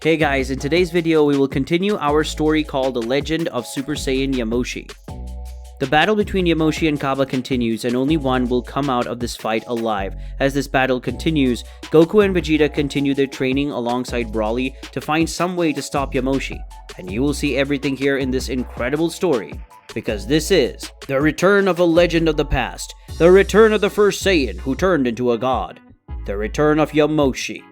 Hey guys, in today's video we will continue our story called The Legend of Super Saiyan Yamoshi. The battle between Yamoshi and Kaba continues, and only one will come out of this fight alive. As this battle continues, Goku and Vegeta continue their training alongside Broly to find some way to stop Yamoshi. And you will see everything here in this incredible story, because this is the return of a legend of the past, the return of the first Saiyan who turned into a god, the return of Yamoshi.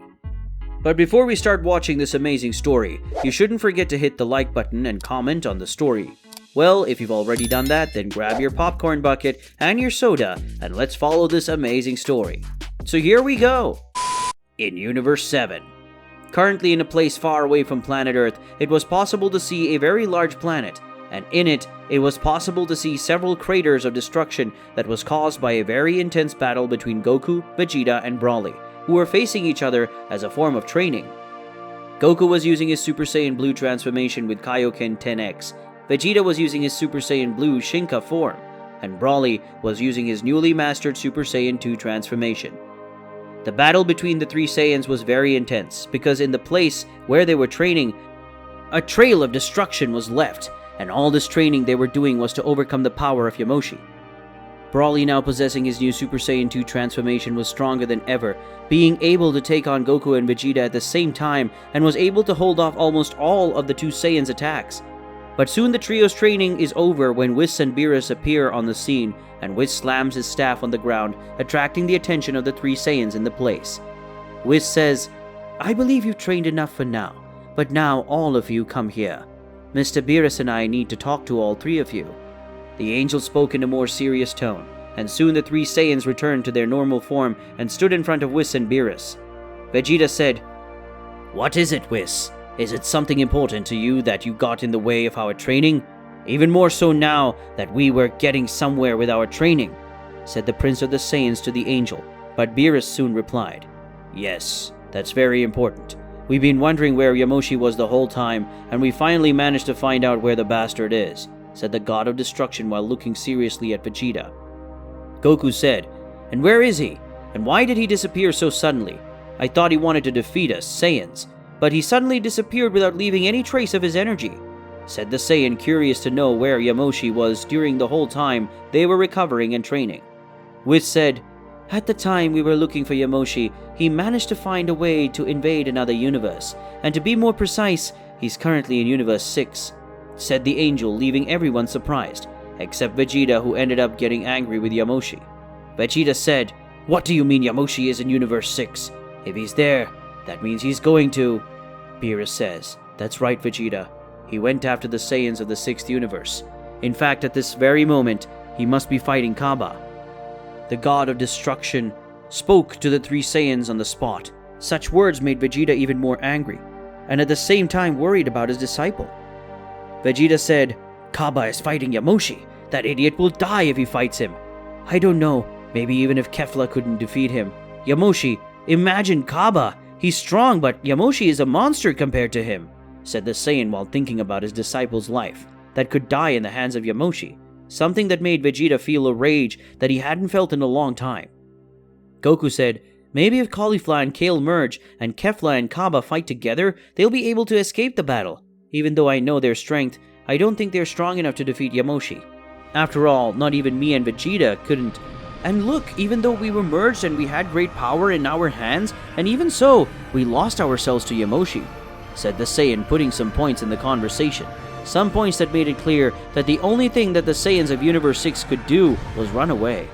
But before we start watching this amazing story, you shouldn't forget to hit the like button and comment on the story. Well, if you've already done that, then grab your popcorn bucket and your soda, and let's follow this amazing story. So here we go! In Universe 7. Currently in a place far away from planet Earth, it was possible to see a very large planet, and in it, it was possible to see several craters of destruction that was caused by a very intense battle between Goku, Vegeta, and Broly, who were facing each other as a form of training. Goku was using his Super Saiyan Blue transformation with Kaioken 10X, Vegeta was using his Super Saiyan Blue Shinka form, and Broly was using his newly mastered Super Saiyan 2 transformation. The battle between the three Saiyans was very intense, because in the place where they were training, a trail of destruction was left, and all this training they were doing was to overcome the power of Yamoshi. Broly, now possessing his new Super Saiyan 2 transformation, was stronger than ever, being able to take on Goku and Vegeta at the same time, and was able to hold off almost all of the two Saiyans' attacks. But soon the trio's training is over when Whis and Beerus appear on the scene, and Whis slams his staff on the ground, attracting the attention of the three Saiyans in the place. Whis says, "I believe you've trained enough for now, but now all of you come here. Mr. Beerus and I need to talk to all three of you." The angel spoke in a more serious tone, and soon the three Saiyans returned to their normal form and stood in front of Whis and Beerus. Vegeta said, "What is it, Whis? Is it something important to you that you got in the way of our training? Even more so now that we were getting somewhere with our training," said the Prince of the Saiyans to the angel, but Beerus soon replied, "Yes, that's very important. We've been wondering where Yamoshi was the whole time, and we finally managed to find out where the bastard is," said the God of Destruction while looking seriously at Vegeta. Goku said, "And where is he? And why did he disappear so suddenly? I thought he wanted to defeat us, Saiyans, but he suddenly disappeared without leaving any trace of his energy," said the Saiyan, curious to know where Yamoshi was during the whole time they were recovering and training. Whis said, "At the time we were looking for Yamoshi, he managed to find a way to invade another universe, and to be more precise, he's currently in Universe 6, said the angel, leaving everyone surprised, except Vegeta, who ended up getting angry with Yamoshi. Vegeta said, "What do you mean Yamoshi is in Universe 6? If he's there, that means he's going to..." Beerus says, "That's right, Vegeta. He went after the Saiyans of the 6th universe. In fact, at this very moment, he must be fighting Kaba." The God of Destruction spoke to the three Saiyans on the spot. Such words made Vegeta even more angry, and at the same time worried about his disciple. Vegeta said, "Kaba is fighting Yamoshi. That idiot will die if he fights him. I don't know, maybe even if Kefla couldn't defeat him. Yamoshi, imagine Kaba. He's strong, but Yamoshi is a monster compared to him," said the Saiyan while thinking about his disciple's life that could die in the hands of Yamoshi, something that made Vegeta feel a rage that he hadn't felt in a long time. Goku said, "Maybe if Caulifla and Kale merge and Kefla and Kaba fight together, they'll be able to escape the battle. Even though I know their strength, I don't think they're strong enough to defeat Yamoshi. After all, not even me and Vegeta couldn't. And look, even though we were merged and we had great power in our hands, and even so, we lost ourselves to Yamoshi," said the Saiyan, putting some points in the conversation. Some points that made it clear that the only thing that the Saiyans of Universe 6 could do was run away.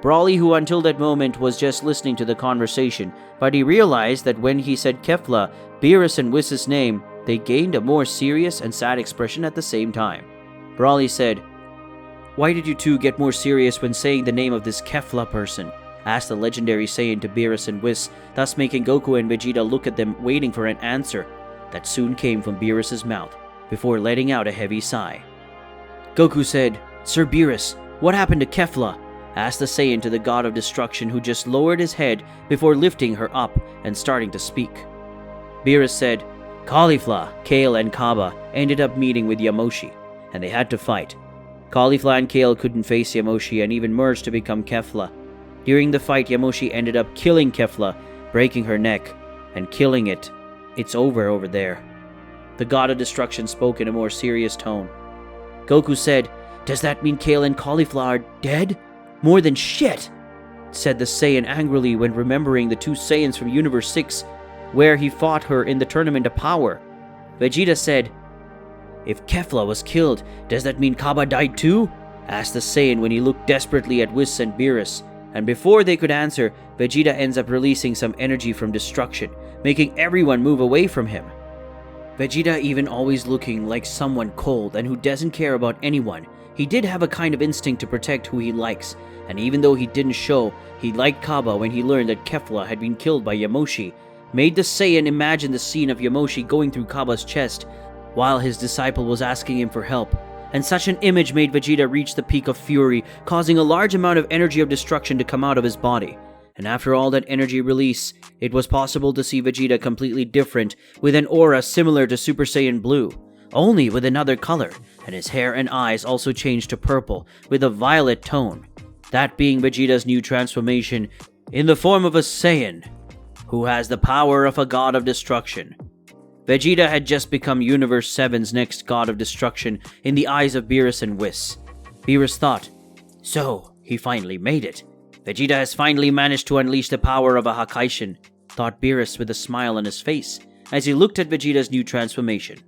Broly, who until that moment was just listening to the conversation, but he realized that when he said Kefla, Beerus, and Whis' name, they gained a more serious and sad expression at the same time. Broly said, "Why did you two get more serious when saying the name of this Kefla person?" asked the legendary Saiyan to Beerus and Whis, thus making Goku and Vegeta look at them, waiting for an answer that soon came from Beerus' mouth, before letting out a heavy sigh. Goku said, "Sir Beerus, what happened to Kefla?" asked the Saiyan to the God of Destruction, who just lowered his head before lifting her up and starting to speak. Beerus said, "Caulifla, Kale, and Kaba ended up meeting with Yamoshi, and they had to fight. Caulifla and Kale couldn't face Yamoshi and even merged to become Kefla. During the fight, Yamoshi ended up killing Kefla, breaking her neck, and killing it "It's over there." The god of destruction spoke in a more serious tone. Goku said, "Does that mean Kale and Cauliflower are dead? More than shit," said the Saiyan angrily when remembering the two Saiyans from Universe 6, where he fought her in the Tournament of Power. Vegeta said, "If Kefla was killed, does that mean Kaba died too?" asked the Saiyan when he looked desperately at Whis and Beerus. And before they could answer, Vegeta ends up releasing some energy from destruction, making everyone move away from him. Vegeta, even always looking like someone cold and who doesn't care about anyone, he did have a kind of instinct to protect who he likes, and even though he didn't show, he liked Kaba when he learned that Kefla had been killed by Yamoshi, made the Saiyan imagine the scene of Yamoshi going through Kaba's chest while his disciple was asking him for help, and such an image made Vegeta reach the peak of fury, causing a large amount of energy of destruction to come out of his body. And after all that energy release, it was possible to see Vegeta completely different, with an aura similar to Super Saiyan Blue, only with another color, and his hair and eyes also changed to purple, with a violet tone. That being Vegeta's new transformation in the form of a Saiyan, who has the power of a god of destruction. Vegeta had just become Universe 7's next god of destruction in the eyes of Beerus and Whis. Beerus thought, "So, he finally made it. Vegeta has finally managed to unleash the power of a Hakaishin," thought Beerus with a smile on his face as he looked at Vegeta's new transformation.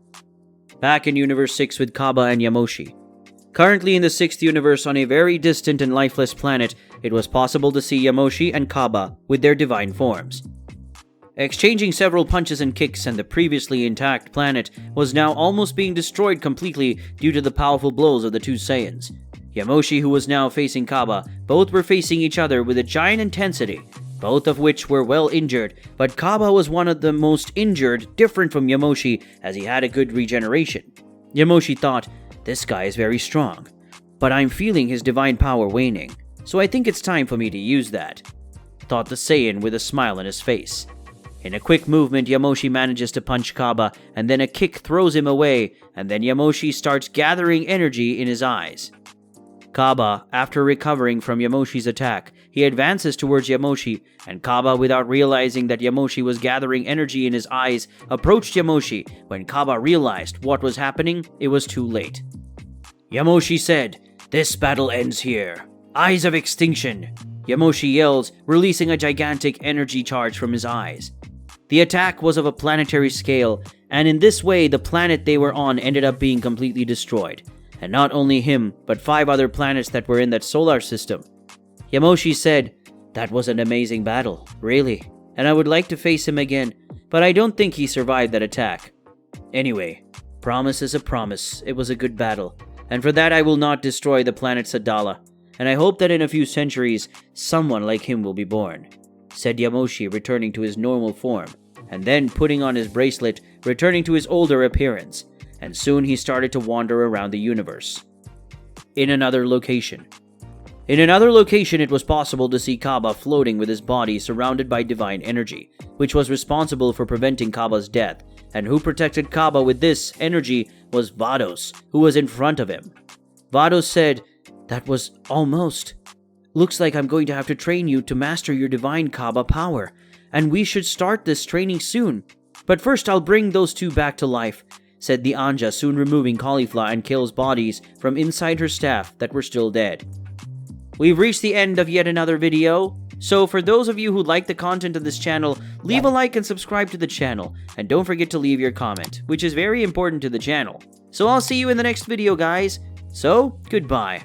Back in Universe 6 with Kaba and Yamoshi. Currently in the 6th universe on a very distant and lifeless planet, it was possible to see Yamoshi and Kaba with their divine forms. Exchanging several punches and kicks, and the previously intact planet was now almost being destroyed completely due to the powerful blows of the two Saiyans. Yamoshi, who was now facing Kaba, both were facing each other with a giant intensity, both of which were well injured, but Kaba was one of the most injured, different from Yamoshi as he had a good regeneration. Yamoshi thought, "This guy is very strong, but I'm feeling his divine power waning, so I think it's time for me to use that," thought the Saiyan with a smile on his face. In a quick movement, Yamoshi manages to punch Kaba, and then a kick throws him away, and then Yamoshi starts gathering energy in his eyes. Kaba, after recovering from Yamoshi's attack, he advances towards Yamoshi, and Kaba, without realizing that Yamoshi was gathering energy in his eyes, approached Yamoshi. When Kaba realized what was happening, it was too late. Yamoshi said, "This battle ends here. Eyes of extinction," Yamoshi yells, releasing a gigantic energy charge from his eyes. The attack was of a planetary scale, and in this way the planet they were on ended up being completely destroyed. And not only him, but 5 other planets that were in that solar system. Yamoshi said, "That was an amazing battle, really, and I would like to face him again, but I don't think he survived that attack. Anyway, promise is a promise. It was a good battle, and for that I will not destroy the planet Sadala, and I hope that in a few centuries, someone like him will be born," said Yamoshi, returning to his normal form, and then putting on his bracelet, returning to his older appearance, and soon he started to wander around the universe. In another location, it was possible to see Kaba floating with his body surrounded by divine energy, which was responsible for preventing Kaba's death, and who protected Kaba with this energy was Vados, who was in front of him. Vados said, "That was almost. Looks like I'm going to have to train you to master your divine Kaba power, and we should start this training soon. But first I'll bring those two back to life," said the Anja, soon removing Cauliflower and Kale's bodies from inside her staff that were still dead. We've reached the end of yet another video, so for those of you who like the content of this channel, leave a like and subscribe to the channel, and don't forget to leave your comment, which is very important to the channel. So I'll see you in the next video, guys. So, goodbye.